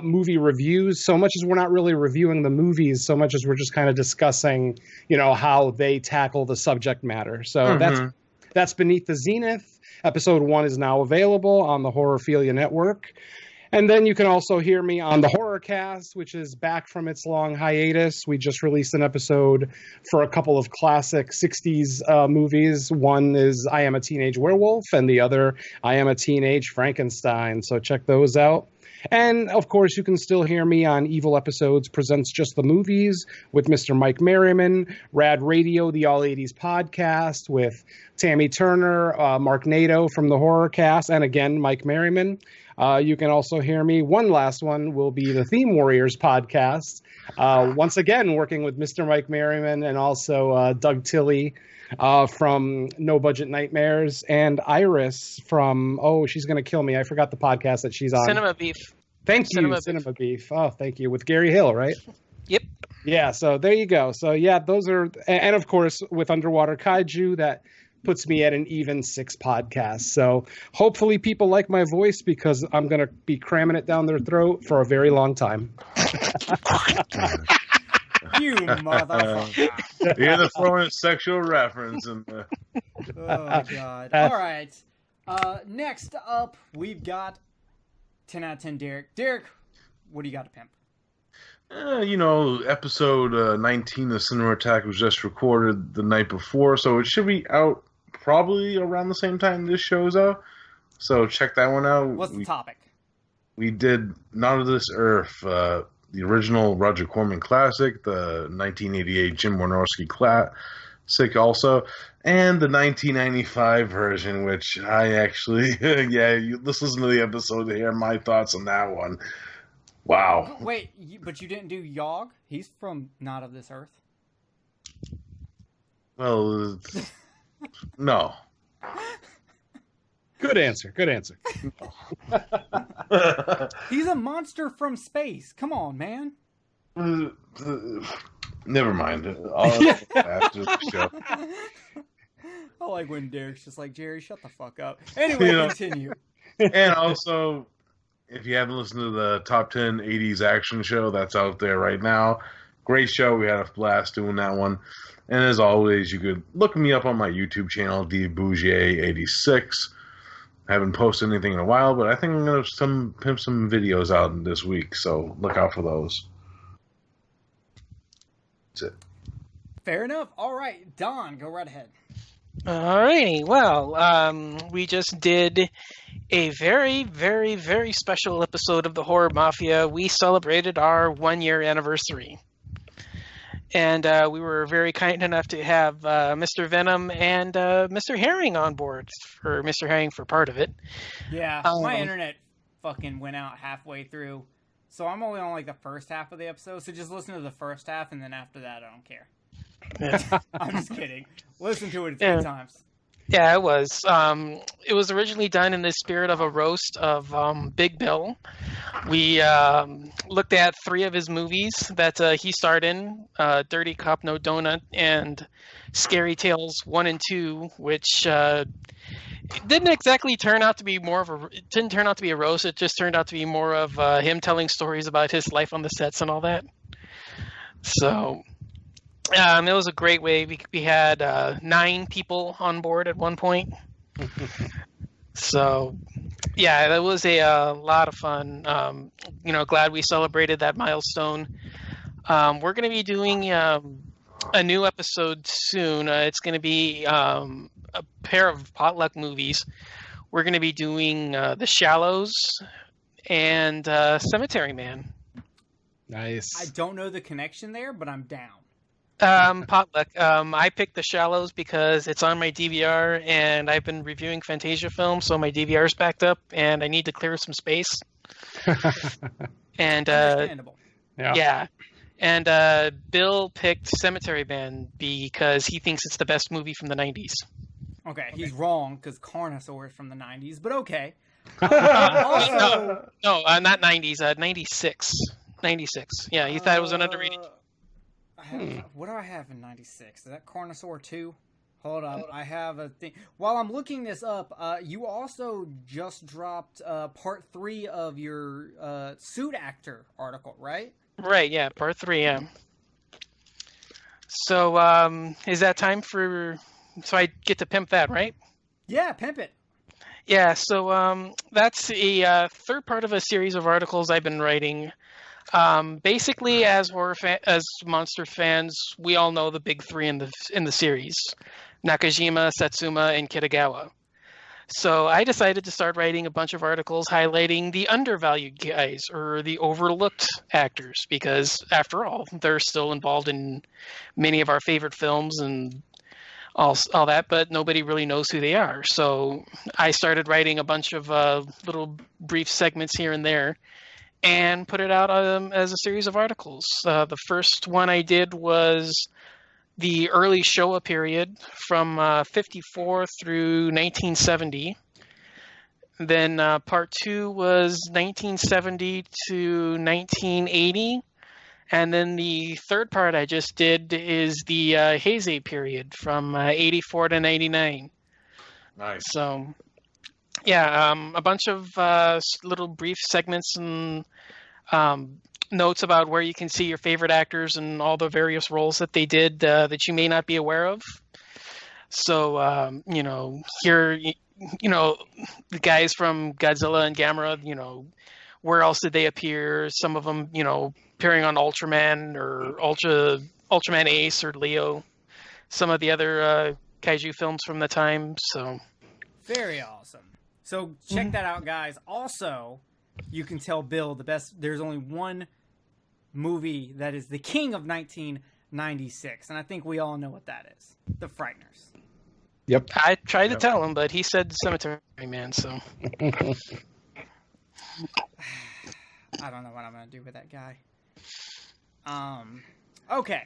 movie reviews so much as we're not really reviewing the movies so much as we're just kind of discussing, how they tackle the subject matter. So that's Beneath the Zennith. Episode 1 is now available on the Horrorphilia network. And then you can also hear me on the Horrorcast, which is back from its long hiatus. We just released an episode for a couple of classic 60s movies. One is I Am a Teenage Werewolf, and the other, I Am a Teenage Frankenstein. So check those out. And, of course, you can still hear me on Evil Episodes Presents Just the Movies with Mr. Mike Merriman, Rad Radio, the All 80s podcast with Tammy Turner, Mark Nato from the Horrorcast, and again, Mike Merriman. You can also hear me. One last one will be the Theme Warriors podcast. Once again, working with Mr. Mike Merriman and also Doug Tilley from No Budget Nightmares, and Iris from, she's going to kill me. I forgot the podcast that she's on. Cinema Beef. Thank you, Cinema Beef. Oh, thank you. With Gary Hill, right? Yep. Yeah, so there you go. So, yeah, those are, and of course, with Underwater Kaiju, that puts me at an even 6 podcasts. So hopefully people like my voice, because I'm going to be cramming it down their throat for a very long time. You motherfucker. You're the throwing a sexual reference in there. Oh, God. All right. Next up, we've got 10 out of 10 Derek. Derek, what do you got to pimp? Episode 19 of Cinema Attack was just recorded the night before, so it should be out probably around the same time this show's out. So check that one out. What's the topic? We did Not of This Earth, the original Roger Corman classic, the 1988 Jim Wynorski classic also, and the 1995 version, which I actually, let's listen to the episode to hear my thoughts on that one. Wow. Wait, but you didn't do Yogg? He's from Not of This Earth. Well, no. Good answer. He's a monster from space. Come on, man. Never mind. After the show. I like when Derek's just like, Jerry, shut the fuck up. Anyway, continue. And also, if you haven't listened to the Top 10 80s Action Show, that's out there right now. Great show. We had a blast doing that one. And as always, you could look me up on my YouTube channel, dbougier86. I haven't posted anything in a while, but I think I'm going to pimp some videos out this week, so look out for those. That's it. Fair enough. All right, Don, go right ahead. All righty. Well, we just did a very, very, very special episode of the Horror Mafia. We celebrated our 1-year anniversary. And we were very kind enough to have Mr. Venom and Mr. Herring on board, for Mr. Herring for part of it. Yeah, my internet fucking went out halfway through. So I'm only on like the first half of the episode. So just listen to the first half, and then after that, I don't care. Yeah. I'm just kidding. Listen to it. It's good times. Yeah, it was. It was originally done in the spirit of a roast of Big Bill. We looked at 3 of his movies that he starred in: Dirty Cop No Donut and Scary Tales 1 and 2, which didn't exactly turn out to be it didn't turn out to be a roast. It just turned out to be more of him telling stories about his life on the sets and all that. So. It was a great way. We had 9 people on board at one point. So, yeah, that was a lot of fun. Glad we celebrated that milestone. We're going to be doing a new episode soon. It's going to be a pair of potluck movies. We're going to be doing The Shallows and Cemetery Man. Nice. I don't know the connection there, but I'm down. Potluck. I picked The Shallows because it's on my DVR, and I've been reviewing Fantasia films, so my DVR's backed up, and I need to clear some space. And Understandable. Yeah. And Bill picked Cemetery Man because he thinks it's the best movie from the 90s. Okay, he's wrong because Carnosaur is from the 90s, but okay. No, not 90s. 96. 96. Yeah, he thought it was an underrated. What do I have in 96? Is that Carnosaur 2? Hold up. I have a thing. While I'm looking this up, you also just dropped part 3 of your suit actor article, right? Right, yeah, part 3, yeah. So, is that time for... So I get to pimp that, right? Yeah, pimp it. Yeah, so that's a third part of a series of articles I've been writing. Basically, as monster fans, we all know the big 3 in the series: Nakajima, Satsuma, and Kitagawa. So I decided to start writing a bunch of articles highlighting the undervalued guys, or the overlooked actors, because after all, they're still involved in many of our favorite films and all that, but nobody really knows who they are. So I started writing a bunch of little brief segments here and there, and put it out as a series of articles. The first one I did was the early Showa period from 54 through 1970. Then part 2 was 1970 to 1980. And then the third part I just did is the Heisei period from 84 to 99. Nice. So, yeah, a bunch of little brief segments and notes about where you can see your favorite actors and all the various roles that they did that you may not be aware of. So, here, the guys from Godzilla and Gamera, where else did they appear? Some of them, appearing on Ultraman or Ultraman Ace or Leo. Some of the other Kaiju films from the time. So very awesome. So check that out, guys. Also, you can tell Bill the best. There's only one movie that is the king of 1996, and I think we all know what that is: The Frighteners. Yep. I tried to tell him, but he said Cemetery Man. So I don't know what I'm gonna do with that guy. Okay.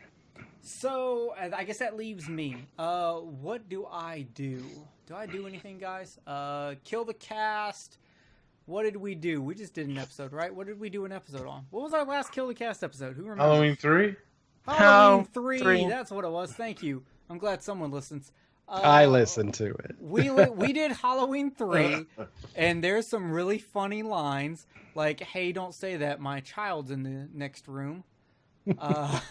So I guess that leaves me. What do I do? Do I do anything, guys? Kill the cast. What did we do? We just did an episode, right? What did we do an episode on? What was our last Kill the Cast episode? Who remembers? Halloween 3? Halloween 3. That's what it was. Thank you. I'm glad someone listens. I listened to it. We did Halloween 3, and there's some really funny lines, like, hey, don't say that, my child's in the next room. That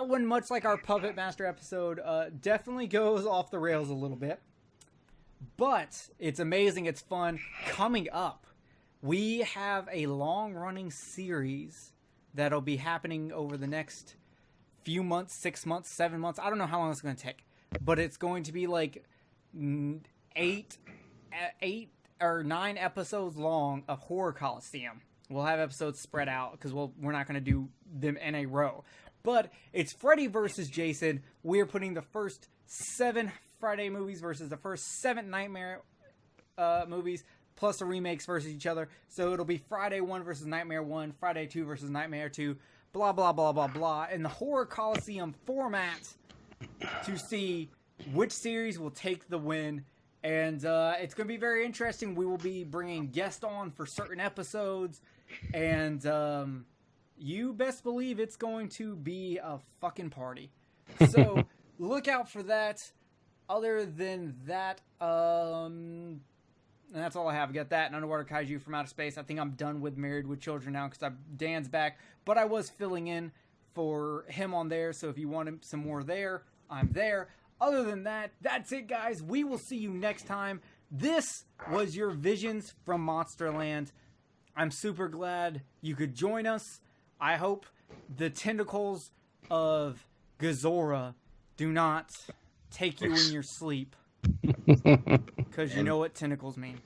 one, much like our Puppet Master episode, definitely goes off the rails a little bit. But it's amazing, it's fun. Coming up, we have a long-running series that'll be happening over the next few months, 6 months, 7 months. I don't know how long it's going to take. But it's going to be like 8 or 9 episodes long of Horror Coliseum. We'll have episodes spread out because we're not going to do them in a row. But it's Freddy versus Jason. We're putting the first 7 Friday movies versus the first 7 Nightmare movies, plus the remakes versus each other. So it'll be Friday 1 versus Nightmare 1, Friday 2 versus Nightmare 2, blah, blah, blah, blah, blah. In the Horror Coliseum format to see which series will take the win. And it's going to be very interesting. We will be bringing guests on for certain episodes. And you best believe it's going to be a fucking party. So look out for that. Other than that, and that's all I have. I got that and Underwater Kaiju from Outer Space. I think I'm done with Married with Children now because Dan's back. But I was filling in for him on there. So if you want some more there, I'm there. Other than that, that's it, guys. We will see you next time. This was your Visions from Monsterland. I'm super glad you could join us. I hope the tentacles of Gazora do not take you in your sleep. Because you know what tentacles mean.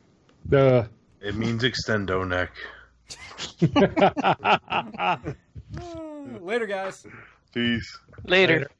It means extendo neck. Later, guys. Peace. Later.